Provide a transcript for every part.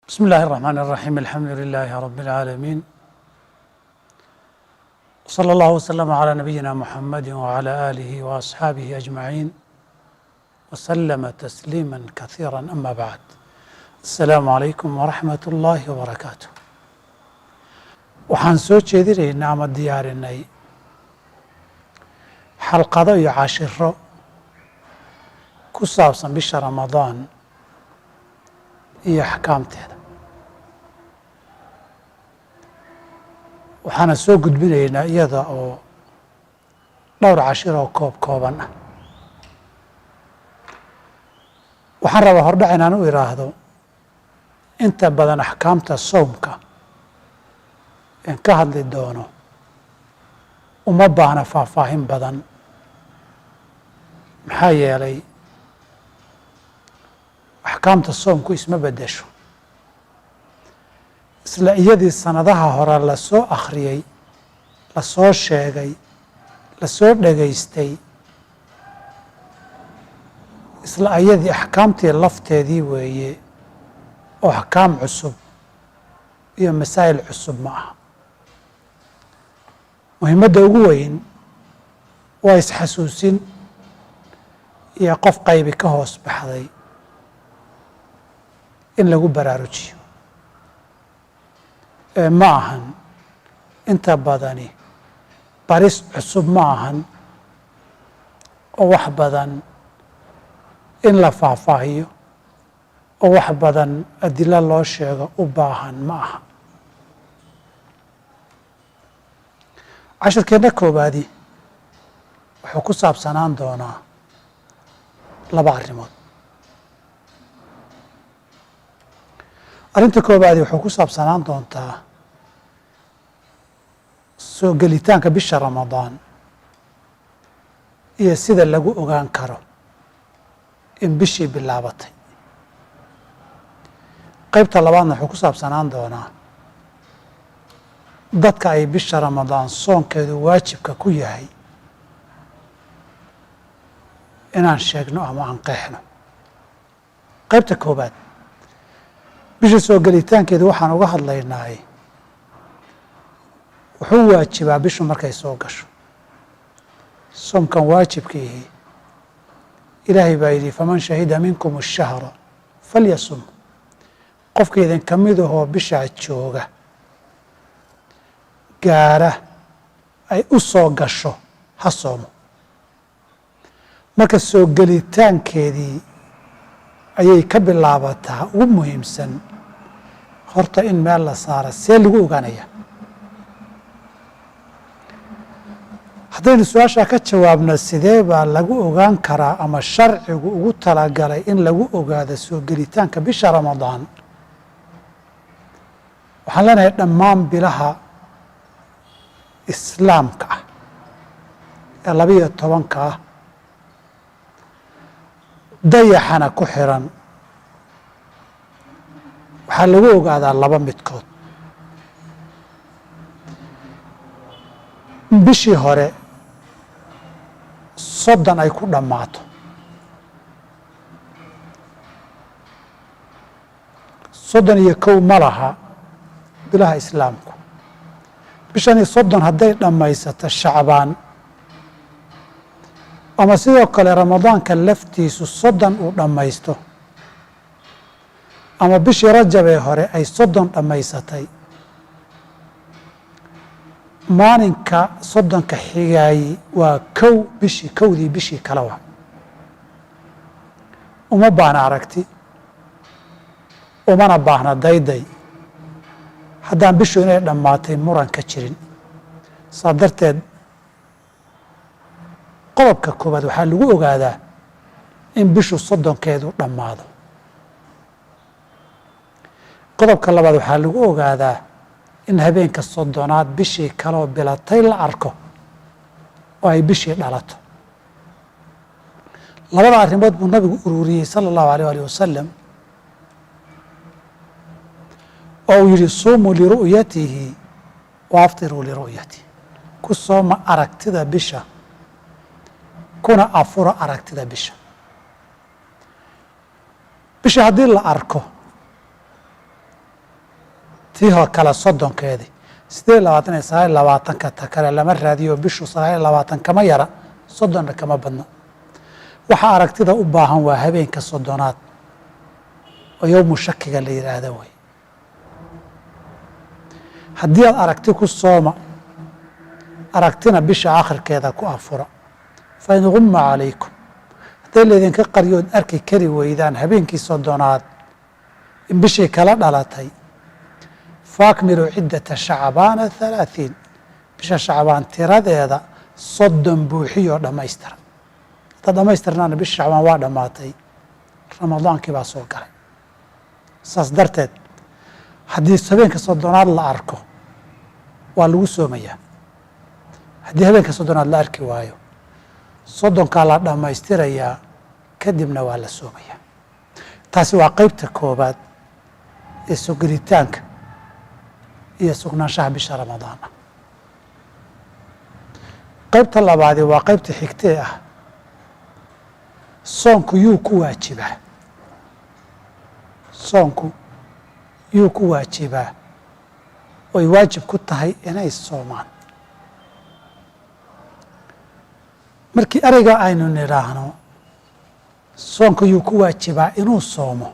بسم الله الرحمن الرحيم الحمد لله رب العالمين وصلى الله وسلم على نبينا محمد وعلى آله وأصحابه أجمعين وسلم تسليما كثيرا أما بعد السلام عليكم ورحمة الله وبركاته waxaan soo jeedinaynaa ama diyaarinay xalqado iyo cashiro ku saabsan bisha ramadaan iyo axkaamteeda waxaana soo gudbinaynaa iyada oo dhowr cashiro oo kooban ah waxaan rabaa hordhac inaan u idhaahdo inta badan axkaamta soomka en ka hadli doono uma baahna faahfaahin badan maxaa yeelay axkaamta soomku isma beddesho isla iyadii sanadaha hore la soo akhriyey la soo sheegay la soo dhegaystay isla iyadii axkaamtii lafteedii weeye oo axkaam cusub iyo masaa'il cusub ma aha muhiimadda ugu weyn waa isxasuusin iyo qof qaybi ka hoos baxday in lagu baraarujiyo ma ahan inta badani baris cusub ma ahan oo wax badan in la faahfaahiyo oo wax badan adilo loo sheego u baahan ma aha cashirkeenna koowaadi wuxuu ku saabsanaan doonaa laba arrimood arrinta koowaadi wuxuu ku saabsanaan doontaa soo gelitaanka bisha ramadaan iyo sida lagu ogaan karo in bishii bilaabatay qaybta labaadna wuxuu ku saabsanaan doonaa dadka ay bisha ramadaan soonkeedu waajibka ku yahay inaan sheegno ama aan qeexno qaybta koowaad bisha soo gelitaankeedu waxaan uga hadlaynaay wuxuu waajibaa bishu markay soo gasho soomkan waajibkiihi ilaahay baa yidhi faman shahida minkum ashahra falyasum qofka idin ka mid ahoo bishaa jooga gaara ay u soo gasho ha soomo marka soo gelitaankeedii ayay ka bilaabataa ugu muhiimsan horta in meel la saara see lagu ogaanaya haddaynu su-aashaa ka jawaabno sidee baa lagu ogaan karaa ama sharcigu ugu talagalay in lagu ogaado soo gelitaanka bisha ramadaan waxaan leenahay dhammaan bilaha islaamka ah ee 12 ah dayaxana ku xiran waxaa lagu ogaadaa laba midkood bishii hore 30 ay ku dhammaato 31 ma laha bilaha islaamku bishani 30 hadday dhammaysato shacbaan ama sidoo kale ramadaanka laftiisu 30 uu dhammaysto ama bishii rajabee hore ay 30 dhammaysatay maalinka 30ka xigaayi waa kowdii bishii kale wa uma baahna aragti umana baahna dayday haddaan bishu inay dhammaatay muran ka jirin saa darteed qodobka koowaad waxaa lagu ogaadaa in bishu 30keedu dhammaado qodobka labaad waxaa lagu ogaadaa in habeenka 30aad bishii kaloo bilatay la arko oo ay bishii dhalato labada arrimood buu nabigu ururiyey sala allahu alayh alih wasalam oo uu yidhi suumuu liru'yatihi wa aftiruu liru'yatihi ku sooma aragtida bisha kuna afura aragtida bisha bisha haddii la arko tii hoo kale soddonkeedii 8 iyo 29 ta kale lama raadiyo bishu 29 kama yara 30 kama badna waxa aragtida u baahan waa habeenka soddonaad oo yowmu shakiga la yiraahdo way haddii aad aragti ku sooma aragtina bisha aakhirkeeda ku afura fa in ghumma calaykum hadday laydinka qaryood arki kari weydaan habeenkii soddonaad in bishii kala dhalatay faakmilu ciddata shacbaana 30 bisha shacbaan tiradeeda 30 buuxiyoo dhammaystira hadda dhammaystirnaana bisha shacbaan waa dhammaatay ramadaankii baa soo galay saas darteed haddii habeenka soddonaad la arko waa lagu soomayaa haddii habeenka soddonaad la arki waayo soddonkaa la dhammaystirayaa kadibna waa la soomayaa taasi waa qeybta koobaad ee soo gelitaanka iyo sugnaanshaha bisha ramadaan ah qaybta labaadi waa qaybta xigtee ah soonku yuu ku waajibaa soonku yuu ku waajibaa oy waajib ku tahay inay soomaan markii ereyga aynu nidhaahno soonku yuu ku waajibaa inuu soomo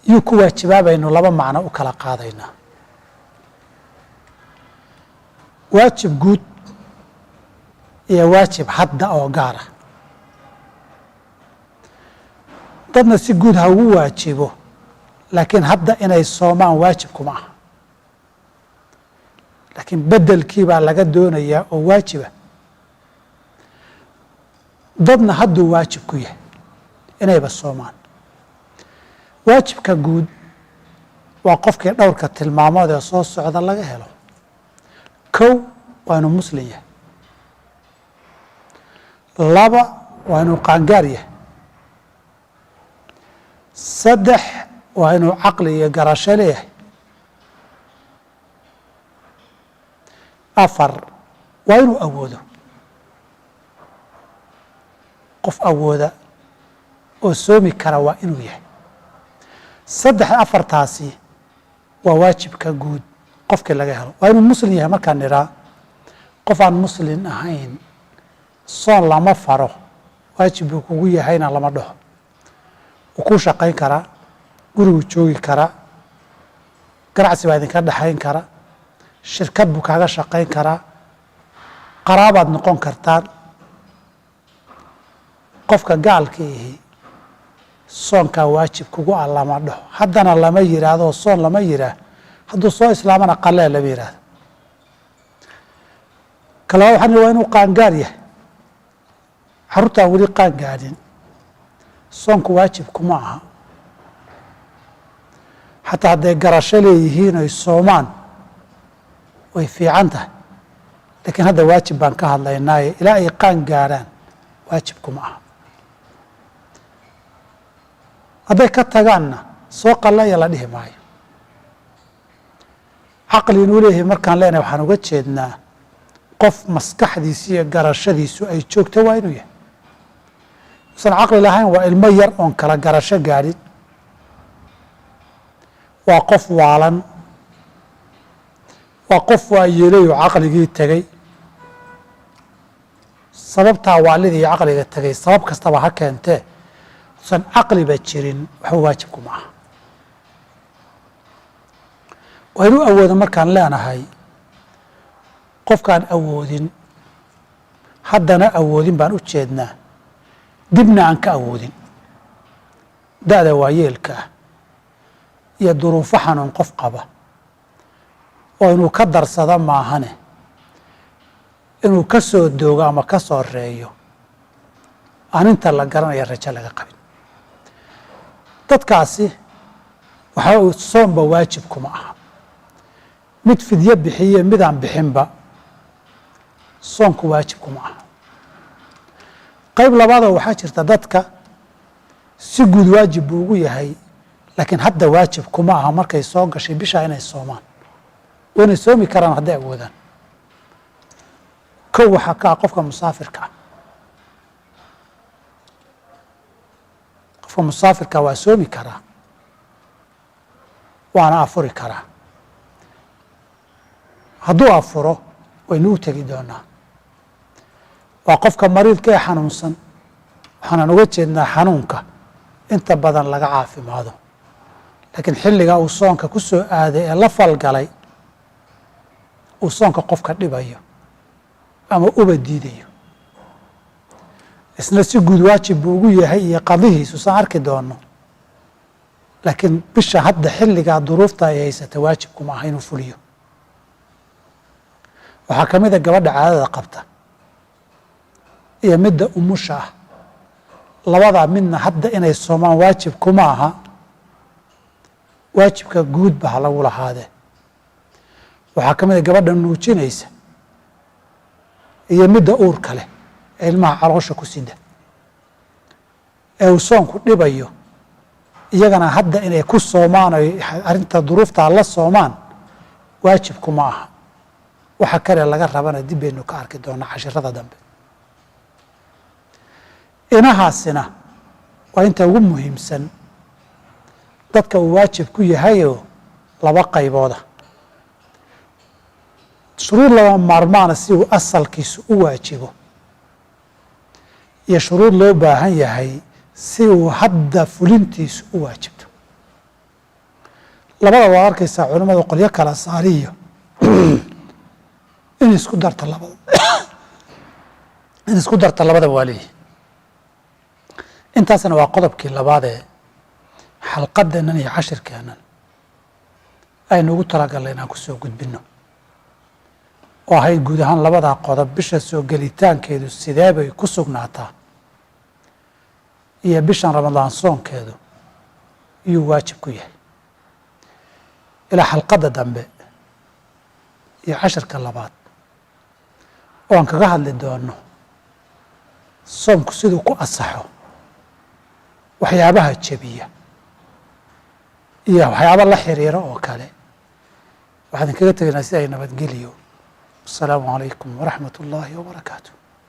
yuu ku waajibaa baynu laba macno u kala qaadaynaa waajib guud iyo waajib hadda oo gaar ah dadna si guud ha ugu waajibo laakiin hadda inay soomaan waajib kuma aha laakiin bedelkii baa laga doonayaa oo waajiba dadna hadduu waajib ku yahay inayba soomaan waajibka guud waa qofkii dhowrka tilmaamood ee soo socda laga helo kow waa inuu muslim yahay laba waa inuu qaangaar yahay saddex waa inuu caqli iyo garasho leeyahay afar waa inuu awoodo qof awooda oo soomi kara waa inuu yahay saddex afartaasi waa waajibka guud qofkii laga helo waa inuu muslim yahay markaan nidhaa qof aan muslim ahayn soon lama faro waajib buu kugu yahayna lama dhaho wuu kuu shaqayn karaa guriguu joogi karaa ganacsi baa idinka dhexayn kara shirkad buu kaaga shaqayn karaa qaraabaad noqon kartaan qofka gaalka ihi soonkaa waajib kugu ah lama dhaho haddana lama yidhaahdo soon lama yidhaah hadduu soo islaamana qalee lama yidhaahdo kalaba waxaan waa inuu qaangaar yahay carruurtaan weli qaangaadhin soonku waajib kuma aha xataa hadday garasho leeyihiin oy soomaan way fiican tahay laakiin hadda waajib baan ka hadlaynaaye ilaa ay qaan gaadhaan waajib kuma aha hadday ka tagaanna soo qallaya la dhihi maayo caqli inuu leeyahay markaan leenahay waxaan uga jeednaa qof maskaxdiisi iyo garashadiisu ay joogto waa inuu yahay usan caqli lahayn waa ilmo yar oon kala garasho gaadhin waa qof waalan waa qof waa yeelay oo caqligii tegey sababtaa waalidii iyo caqliga tegay sabab kastaba ha keentee usan caqliba jirin waxba waajib kuma aha waa inuu awoodo markaan leenahay qofkaan awoodin haddana awoodin baan u jeednaa dibna aan ka awoodin da-da waayeelka ah iyo duruufo xanuun qof qaba oo inuu ka darsado maahane inuu ka soo doogo ama ka soo reeyo aan inta la garanaya rajo laga qabin dadkaasi waxa uu soomba waajib kuma aha mid fidyo bixiye midaan bixinba soonku waajib kuma aha qayb labaadoo waxaa jirta dadka si guud waajib buu ugu yahay laakiin hadda waajib kuma aha markay soo gashay bishaa inay soomaan waynay soomi karaan hadday awoodaan kow waxaa ka ah qofka musaafirka ah qofka musaafirka waa soomi karaa waana afuri karaa. hadduu afuro waynu u tegi doonaa. waa qofka mariidka ee xanuunsan, waxaanan uga jeednaa xanuunka inta badan laga caafimaado, laakiin xilligaa uu soonka ku soo aaday ee la falgalay uu soonka qofka dhibayo ama uba diidayo, isna si guud waajib buu ugu yahay iyo qadihiisu saan arki doono, laakiin bisha hadda xilligaa duruufta ay haysata waajibkuma aha inuu fuliyo. waxaa ka mid a gabadha caadada qabta iyo midda umusha ah, labadaa midna hadda inay soomaan waajib kuma aha, waajibka guudba ha lagu lahaadee. waxaa ka mid a gabadha nuujinaysa iyo midda uurka leh ee ilmaha caloosha ku sida ee uu soonku dhibayo, iyagana hadda inay ku soomaan oy arrinta duruuftaa la soomaan waajib kuma aha. waxa kale laga rabana dib baynu ka arki doonaa cashirada dambe. inahaasina waa inta ugu muhiimsan dadka uu waajib ku yahayoo laba qaybooda. shuruud laba maarmaana si uu asalkiisu u waajibo, iyo shuruud loo baahan yahay si uu hadda fulintiisu u waajibto. labada waa arkaysaa culimmadu qolyo kala saariyo in isku darta labada in isku darta labadaba waa leeyihi. intaasna waa qodobkii labaad ee xalqadeennan iyo cashirkeennan aynu ugu talagalnay inaan kusoo gudbinno, oo ahayd guud ahaan labadaa qodob bisha soo gelitaankeedu sidee bay ku sugnaataa iyo bishan ramadaan soonkeedu iyuu waajib ku yahay. ilaa xalqadda dambe iyo cashirka labaad oo aan kaga hadli doono soomku siduu ku asaxo, waxyaabaha jebiya iyo waxyaaba la xiriira oo kale. waxaan kaga tegaynaa si ay nabadgeliyo. asalaamu calaykum waraxmat ullaahi wabarakaatu.